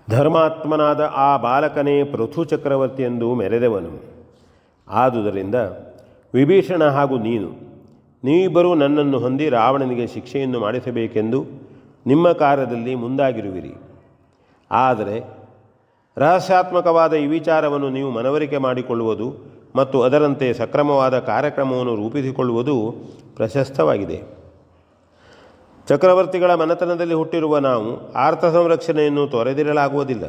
ಧರ್ಮಾತ್ಮನಾದ ಆ ಬಾಲಕನೇ ಪೃಥು ಚಕ್ರವರ್ತಿಯೆಂದು ಮೆರೆದವನು. ಆದುದರಿಂದ ವಿಭೀಷಣ ಹಾಗೂ ನೀವಿಬ್ಬರೂ ನನ್ನನ್ನು ಹೊಂದಿ ರಾವಣನಿಗೆ ಶಿಕ್ಷೆಯನ್ನು ಮಾಡಿಸಬೇಕೆಂದು ನಿಮ್ಮ ಕಾರ್ಯದಲ್ಲಿ ಮುಂದಾಗಿರುವಿರಿ. ಆದರೆ ರಹಸ್ಯಾತ್ಮಕವಾದ ಈ ವಿಚಾರವನ್ನು ನೀವು ಮನವರಿಕೆ ಮಾಡಿಕೊಳ್ಳುವುದು ಮತ್ತು ಅದರಂತೆ ಸಕ್ರಮವಾದ ಕಾರ್ಯಕ್ರಮವನ್ನು ರೂಪಿಸಿಕೊಳ್ಳುವುದು ಪ್ರಶಸ್ತವಾಗಿದೆ. ಚಕ್ರವರ್ತಿಗಳ ಮನೆತನದಲ್ಲಿ ಹುಟ್ಟಿರುವ ನಾವು ಆರ್ತ ಸಂರಕ್ಷಣೆಯನ್ನು ತೊರೆದಿರಲಾಗುವುದಿಲ್ಲ.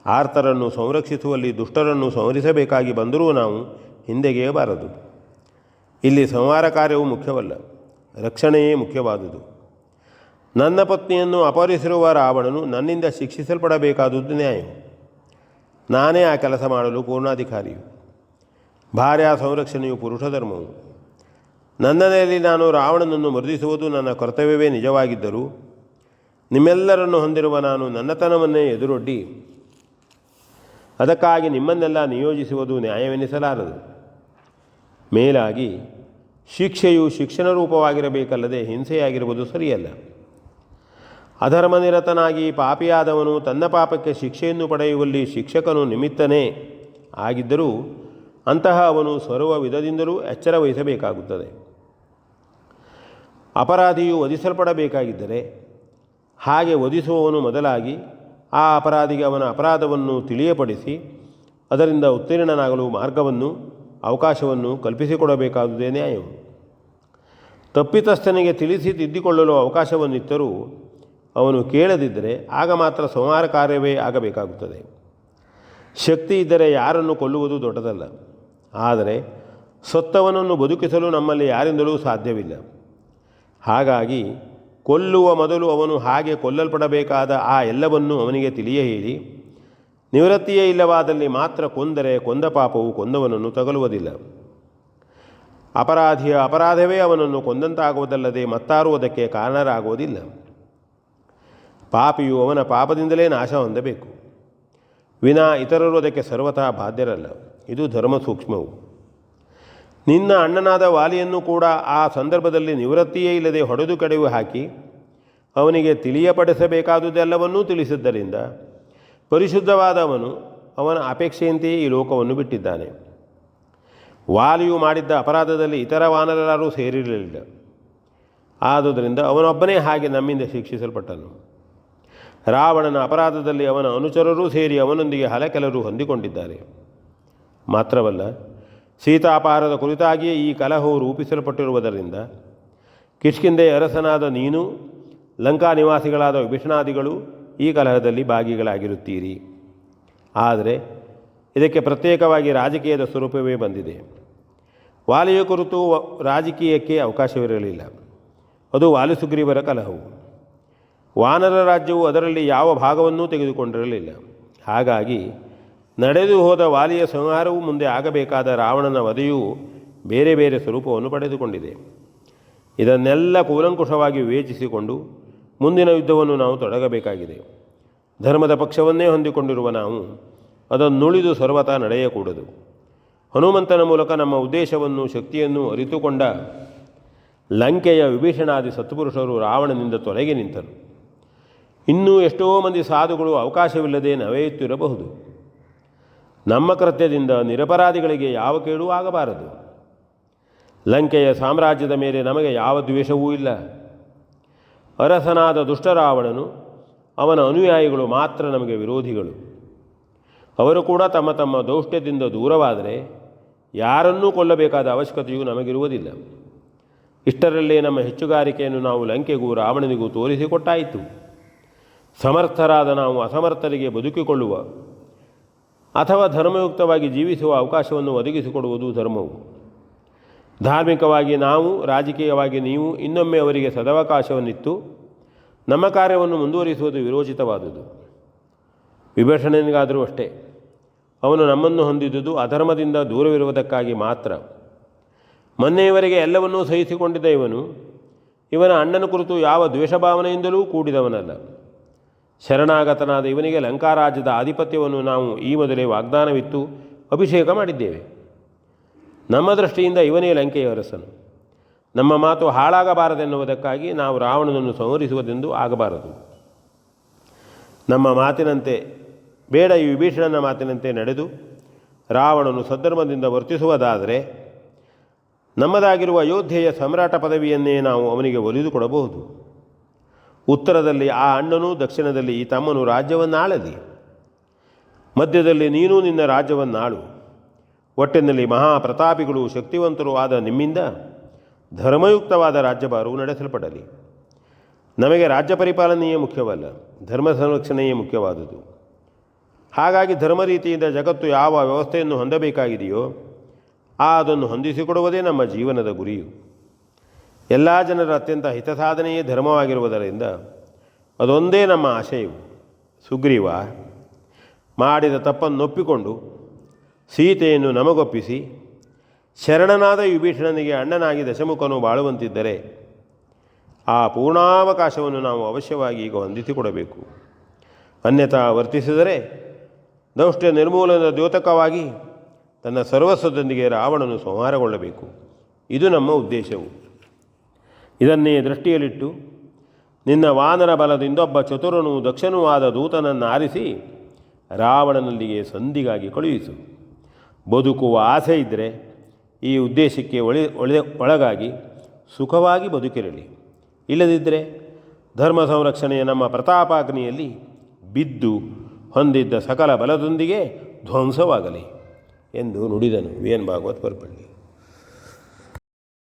ಆರ್ತರನ್ನು ಸಂರಕ್ಷಿಸುವಲ್ಲಿ ದುಷ್ಟರನ್ನು ಸಂಹರಿಸಬೇಕಾಗಿ ಬಂದರೂ ನಾವು ಹಿಂದೆಗೆಯಬಾರದು. ಇಲ್ಲಿ ಸಂಹಾರ ಕಾರ್ಯವು ಮುಖ್ಯವಲ್ಲ, ರಕ್ಷಣೆಯೇ ಮುಖ್ಯವಾದುದು. ನನ್ನ ಪತ್ನಿಯನ್ನು ಅಪಹರಿಸಿರುವ ರಾವಣನು ನನ್ನಿಂದ ಶಿಕ್ಷಿಸಲ್ಪಡಬೇಕಾದುದು ನ್ಯಾಯ. ನಾನೇ ಆ ಕೆಲಸ ಮಾಡಲು ಪೂರ್ಣಾಧಿಕಾರಿಯು. ಭಾರ್ಯ ಸಂರಕ್ಷಣೆಯು ಪುರುಷ ಧರ್ಮವು. ನನ್ನಲ್ಲಿ ನಾನು ರಾವಣನನ್ನು ಮರ್ದಿಸುವುದು ನನ್ನ ಕರ್ತವ್ಯವೇ ನಿಜವಾಗಿದ್ದರೂ ನಿಮ್ಮೆಲ್ಲರನ್ನು ಹೊಂದಿರುವ ನಾನು ನನ್ನತನವನ್ನೇ ಎದುರೊಡ್ಡಿ ಅದಕ್ಕಾಗಿ ನಿಮ್ಮನ್ನೆಲ್ಲ ನಿಯೋಜಿಸುವುದು ನ್ಯಾಯವೆನಿಸಲಾರದು. ಮೇಲಾಗಿ ಶಿಕ್ಷೆಯು ಶಿಕ್ಷಣ ರೂಪವಾಗಿರಬೇಕಲ್ಲದೆ ಹಿಂಸೆಯಾಗಿರುವುದು ಸರಿಯಲ್ಲ. ಅಧರ್ಮನಿರತನಾಗಿ ಪಾಪಿಯಾದವನು ತನ್ನ ಪಾಪಕ್ಕೆ ಶಿಕ್ಷೆಯನ್ನು ಪಡೆಯುವಲ್ಲಿ ಶಿಕ್ಷಕನು ನಿಮಿತ್ತನೇ ಆಗಿದ್ದರೂ ಅಂತಹ ಅವನು ಸರ್ವ ವಿಧದಿಂದಲೂ ಎಚ್ಚರ ವಹಿಸಬೇಕಾಗುತ್ತದೆ. ಅಪರಾಧಿಯು ವಧಿಸಲ್ಪಡಬೇಕಾಗಿದ್ದರೆ ಹಾಗೆ ವಧಿಸುವವನು ಮೊದಲಾಗಿ ಆ ಅಪರಾಧಿಗೆ ಅವನ ಅಪರಾಧವನ್ನು ತಿಳಿಯಪಡಿಸಿ ಅದರಿಂದ ಉತ್ತೀರ್ಣನಾಗಲು ಮಾರ್ಗವನ್ನು ಅವಕಾಶವನ್ನು ಕಲ್ಪಿಸಿಕೊಡಬೇಕಾದುದೇ ನ್ಯಾಯವು. ತಪ್ಪಿತಸ್ಥನಿಗೆ ತಿಳಿಸಿ ತಿದ್ದಿಕೊಳ್ಳಲು ಅವಕಾಶವನ್ನಿತ್ತರೂ ಅವನು ಕೇಳದಿದ್ದರೆ ಆಗ ಮಾತ್ರ ಸಂಹಾರ ಕಾರ್ಯವೇ ಆಗಬೇಕಾಗುತ್ತದೆ. ಶಕ್ತಿ ಇದ್ದರೆ ಯಾರನ್ನು ಕೊಲ್ಲುವುದು ದೊಡ್ಡದಲ್ಲ. ಆದರೆ ಸತ್ತವನನ್ನು ಬದುಕಿಸಲು ನಮ್ಮಲ್ಲಿ ಯಾರಿಂದಲೂ ಸಾಧ್ಯವಿಲ್ಲ. ಹಾಗಾಗಿ ಕೊಲ್ಲುವ ಮೊದಲು ಅವನು ಹಾಗೆ ಕೊಲ್ಲಲ್ಪಡಬೇಕಾದ ಆ ಎಲ್ಲವನ್ನೂ ಅವನಿಗೆ ತಿಳಿಯ ಹೇಳಿ ನಿವೃತ್ತಿಯೇ ಇಲ್ಲವಾದಲ್ಲಿ ಮಾತ್ರ ಕೊಂದರೆ ಕೊಂದ ಪಾಪವು ಕೊಂದವನನ್ನು ತಗಲುವುದಿಲ್ಲ. ಅಪರಾಧಿಯ ಅಪರಾಧವೇ ಅವನನ್ನು ಕೊಂದಂತಾಗುವುದಲ್ಲದೆ ಮತ್ತಾರೂ ಅದಕ್ಕೆ ಕಾರಣರಾಗುವುದಿಲ್ಲ. ಪಾಪಿಯು ಅವನ ಪಾಪದಿಂದಲೇ ನಾಶ ಹೊಂದಬೇಕು, ವಿನಾ ಇತರರು ಅದಕ್ಕೆ ಸರ್ವತಃ ಬಾಧ್ಯರಲ್ಲ. ಇದು ಧರ್ಮ ಸೂಕ್ಷ್ಮವು. ನಿನ್ನ ಅಣ್ಣನಾದ ವಾಲಿಯನ್ನು ಕೂಡ ಆ ಸಂದರ್ಭದಲ್ಲಿ ನಿವೃತ್ತಿಯೇ ಇಲ್ಲದೆ ಹೊಡೆದು ಕಡೆಯು ಹಾಕಿ ಅವನಿಗೆ ತಿಳಿಯಪಡಿಸಬೇಕಾದುದೆಲ್ಲವನ್ನೂ ತಿಳಿಸಿದ್ದರಿಂದ ಪರಿಶುದ್ಧವಾದವನು ಅವನ ಅಪೇಕ್ಷೆಯಂತೆಯೇ ಈ ಲೋಕವನ್ನು ಬಿಟ್ಟಿದ್ದಾನೆ. ವಾಲಿಯು ಮಾಡಿದ್ದ ಅಪರಾಧದಲ್ಲಿ ಇತರ ವಾನರರು ಸೇರಿರಲಿಲ್ಲ. ಆದುದರಿಂದ ಅವನೊಬ್ಬನೇ ಹಾಗೆ ನಮ್ಮಿಂದ ಶಿಕ್ಷಿಸಲ್ಪಟ್ಟನು. ರಾವಣನ ಅಪರಾಧದಲ್ಲಿ ಅವನ ಅನುಚರರೂ ಸೇರಿ ಅವನೊಂದಿಗೆ ಹಲಕೆಲರು ಹೊಂದಿಕೊಂಡಿದ್ದಾರೆ. ಮಾತ್ರವಲ್ಲ, ಸೀತಾಪಹಾರದ ಕುರಿತಾಗಿಯೇ ಈ ಕಲಹವು ರೂಪಿಸಲ್ಪಟ್ಟಿರುವುದರಿಂದ ಕಿಷ್ಕಿಂಧೆಯ ಅರಸನಾದ ನೀನು ಲಂಕಾ ನಿವಾಸಿಗಳಾದ ವಿಭೀಷಣಾದಿಗಳು ಈ ಕಲಹದಲ್ಲಿ ಭಾಗಿಗಳಾಗಿರುತ್ತೀರಿ. ಆದರೆ ಇದಕ್ಕೆ ಪ್ರತ್ಯೇಕವಾಗಿ ರಾಜಕೀಯದ ಸ್ವರೂಪವೇ ಬಂದಿದೆ. ವಾಲಿಯ ಕುರಿತು ರಾಜಕೀಯಕ್ಕೆ ಅವಕಾಶವಿರಲಿಲ್ಲ. ಅದು ವಾಲಿಸುಗ್ರೀವರ ಕಲಹವು. ವಾನರ ರಾಜ್ಯವು ಅದರಲ್ಲಿ ಯಾವ ಭಾಗವನ್ನೂ ತೆಗೆದುಕೊಂಡಿರಲಿಲ್ಲ. ಹಾಗಾಗಿ ನಡೆದು ಹೋದ ವಾಲಿಯ ಸಂಹಾರವೂ ಮುಂದೆ ಆಗಬೇಕಾದ ರಾವಣನ ವಧೆಯೂ ಬೇರೆ ಬೇರೆ ಸ್ವರೂಪವನ್ನು ಪಡೆದುಕೊಂಡಿದೆ. ಇದನ್ನೆಲ್ಲ ಕೂಲಂಕುಷವಾಗಿ ವಿವೇಚಿಸಿಕೊಂಡು ಮುಂದಿನ ಯುದ್ಧವನ್ನು ನಾವು ತೊಡಗಬೇಕಾಗಿದೆ. ಧರ್ಮದ ಪಕ್ಷವನ್ನೇ ಹೊಂದಿಕೊಂಡಿರುವ ನಾವು ಅದನ್ನುಳಿದು ಸರ್ವತಾ ನಡೆಯಕೂಡದು. ಹನುಮಂತನ ಮೂಲಕ ನಮ್ಮ ಉದ್ದೇಶವನ್ನು ಶಕ್ತಿಯನ್ನು ಅರಿತುಕೊಂಡ ಲಂಕೆಯ ವಿಭೀಷಣಾದಿ ಸತ್ಪುರುಷರು ರಾವಣನಿಂದ ತೊಲಗಿ ನಿಂತರು. ಇನ್ನೂ ಎಷ್ಟೋ ಮಂದಿ ಸಾಧುಗಳು ಅವಕಾಶವಿಲ್ಲದೆ ನವೆಯುತ್ತಿರಬಹುದು. ನಮ್ಮ ಕೃತ್ಯದಿಂದ ನಿರಪರಾಧಿಗಳಿಗೆ ಯಾವ ಕೇಡೂ ಆಗಬಾರದು. ಲಂಕೆಯ ಸಾಮ್ರಾಜ್ಯದ ಮೇಲೆ ನಮಗೆ ಯಾವ ದ್ವೇಷವೂ ಇಲ್ಲ. ಅರಸನಾದ ದುಷ್ಟರಾವಣನು ಅವನ ಅನುಯಾಯಿಗಳು ಮಾತ್ರ ನಮಗೆ ವಿರೋಧಿಗಳು. ಅವರು ಕೂಡ ತಮ್ಮ ತಮ್ಮ ದೌಷ್ಟ್ಯದಿಂದ ದೂರವಾದರೆ ಯಾರನ್ನೂ ಕೊಲ್ಲಬೇಕಾದ ಅವಶ್ಯಕತೆಯೂ ನಮಗಿರುವುದಿಲ್ಲ. ಇಷ್ಟರಲ್ಲೇ ನಮ್ಮ ಹೆಚ್ಚುಗಾರಿಕೆಯನ್ನು ನಾವು ಲಂಕೆಗೂ ರಾವಣನಿಗೂ ತೋರಿಸಿಕೊಟ್ಟಾಯಿತು. ಸಮರ್ಥರಾದ ನಾವು ಅಸಮರ್ಥರಿಗೆ ಬದುಕಿಕೊಳ್ಳುವ ಅಥವಾ ಧರ್ಮಯುಕ್ತವಾಗಿ ಜೀವಿಸುವ ಅವಕಾಶವನ್ನು ಒದಗಿಸಿಕೊಡುವುದು ಧರ್ಮವು. ಧಾರ್ಮಿಕವಾಗಿ ನಾವು, ರಾಜಕೀಯವಾಗಿ ನೀವು ಇನ್ನೊಮ್ಮೆ ಅವರಿಗೆ ಸದವಕಾಶವನ್ನಿತ್ತು ನಮ್ಮ ಕಾರ್ಯವನ್ನು ಮುಂದುವರಿಸುವುದು ವಿರೋಚಿತವಾದುದು. ವಿಭೀಷಣನಿಗಾದರೂ ಅಷ್ಟೇ. ಅವನು ನಮ್ಮನ್ನು ಹೊಂದಿದ್ದುದು ಅಧರ್ಮದಿಂದ ದೂರವಿರುವುದಕ್ಕಾಗಿ ಮಾತ್ರ. ಮೊನ್ನೆಯವರೆಗೆ ಎಲ್ಲವನ್ನೂ ಸಹಿಸಿಕೊಂಡಿದ್ದ ಇವನ ಅಣ್ಣನ ಕುರಿತು ಯಾವ ದ್ವೇಷಭಾವನೆಯಿಂದಲೂ ಕೂಡಿದವನಲ್ಲ. ಶರಣಾಗತನಾದ ಇವನಿಗೆ ಲಂಕಾರಾಜ್ಯದ ಆಧಿಪತ್ಯವನ್ನು ನಾವು ಈ ಮೊದಲೇ ವಾಗ್ದಾನವಿತ್ತು ಅಭಿಷೇಕ ಮಾಡಿದ್ದೇವೆ. ನಮ್ಮ ದೃಷ್ಟಿಯಿಂದ ಇವನೇ ಲಂಕೆಯ ಅರಸನು. ನಮ್ಮ ಮಾತು ಹಾಳಾಗಬಾರದೆನ್ನುವುದಕ್ಕಾಗಿ ನಾವು ರಾವಣನನ್ನು ಸಂಹರಿಸುವುದೆಂದು ಆಗಬಾರದು. ನಮ್ಮ ಮಾತಿನಂತೆ ಬೇಡ, ಈ ವಿಭೀಷಣನ ಮಾತಿನಂತೆ ನಡೆದು ರಾವಣನು ಸದ್ಧರ್ಮದಿಂದ ವರ್ತಿಸುವುದಾದರೆ ನಮ್ಮದಾಗಿರುವ ಅಯೋಧ್ಯೆಯ ಸಮ್ರಾಟ ಪದವಿಯನ್ನೇ ನಾವು ಅವನಿಗೆ ಒಲಿದು ಕೊಡಬಹುದು. ಉತ್ತರದಲ್ಲಿ ಆ ಅಣ್ಣನೂ, ದಕ್ಷಿಣದಲ್ಲಿ ಈ ತಮ್ಮನು ರಾಜ್ಯವನ್ನಾಳಲಿ. ಮಧ್ಯದಲ್ಲಿ ನೀನು ನಿನ್ನ ರಾಜ್ಯವನ್ನಾಳು. ಒಟ್ಟಿನಲ್ಲಿ ಮಹಾಪ್ರತಾಪಿಗಳು, ಶಕ್ತಿವಂತರು ಆದ ನಿಮ್ಮಿಂದ ಧರ್ಮಯುಕ್ತವಾದ ರಾಜ್ಯಭಾರವು ನಡೆಸಲ್ಪಡಲಿ. ನಮಗೆ ರಾಜ್ಯ ಪರಿಪಾಲನೆಯೇ ಮುಖ್ಯವಲ್ಲ, ಧರ್ಮ ಸಂರಕ್ಷಣೆಯೇ ಮುಖ್ಯವಾದುದು. ಹಾಗಾಗಿ ಧರ್ಮ ರೀತಿಯಿಂದ ಜಗತ್ತು ಯಾವ ವ್ಯವಸ್ಥೆಯನ್ನು ಹೊಂದಬೇಕಾಗಿದೆಯೋ ಅದನ್ನು ಹೊಂದಿಸಿಕೊಡುವುದೇ ನಮ್ಮ ಜೀವನದ ಗುರಿಯು. ಎಲ್ಲ ಜನರ ಅತ್ಯಂತ ಹಿತಸಾಧನೆಯೇ ಧರ್ಮವಾಗಿರುವುದರಿಂದ ಅದೊಂದೇ ನಮ್ಮ ಆಶಯವು. ಸುಗ್ರೀವ, ಮಾಡಿದ ತಪ್ಪನ್ನೊಪ್ಪಿಕೊಂಡು ಸೀತೆಯನ್ನು ನಮಗೊಪ್ಪಿಸಿ ಶರಣನಾದ ವಿಭೀಷಣನಿಗೆ ಅಣ್ಣನಾಗಿ ದಶಮುಖನು ಬಾಳುವಂತಿದ್ದರೆ ಆ ಪೂರ್ಣಾವಕಾಶವನ್ನು ನಾವು ಅವಶ್ಯವಾಗಿ ಈಗ ಹೊಂದಿಸಿಕೊಡಬೇಕು. ಅನ್ಯಥಾ ವರ್ತಿಸಿದರೆ ದೌಷ್ಟ್ಯ ನಿರ್ಮೂಲನದ ದ್ಯೋತಕವಾಗಿ ತನ್ನ ಸರ್ವಸ್ವದೊಂದಿಗೆ ರಾವಣನು ಸಂಹಾರಗೊಳ್ಳಬೇಕು. ಇದು ನಮ್ಮ ಉದ್ದೇಶವು. ಇದನ್ನೇ ದೃಷ್ಟಿಯಲ್ಲಿಟ್ಟು ನಿನ್ನ ವಾನರ ಬಲದಿಂದೊಬ್ಬ ಚತುರನೂ ದಕ್ಷನೂ ಆದ ದೂತನನ್ನು ಆರಿಸಿ ರಾವಣನಲ್ಲಿಗೆ ಸಂಧಿಗಾಗಿ ಕಳುಹಿಸು. ಬದುಕುವ ಆಸೆ ಇದ್ದರೆ ಈ ಉದ್ದೇಶಕ್ಕೆ ಒಳಗಾಗಿ ಸುಖವಾಗಿ ಬದುಕಿರಲಿ. ಇಲ್ಲದಿದ್ದರೆ ಧರ್ಮ ಸಂರಕ್ಷಣೆಯ ನಮ್ಮ ಪ್ರತಾಪಾಗ್ನಿಯಲ್ಲಿ ಬಿದ್ದು ಹೊಂದಿದ್ದ ಸಕಲ ಬಲದೊಂದಿಗೆ ಧ್ವಂಸವಾಗಲಿ ಎಂದು ನುಡಿದನು ವಿ ಎನ್ ಭಾಗವತ್ ಪರ್ಪಳ್ಳಿ.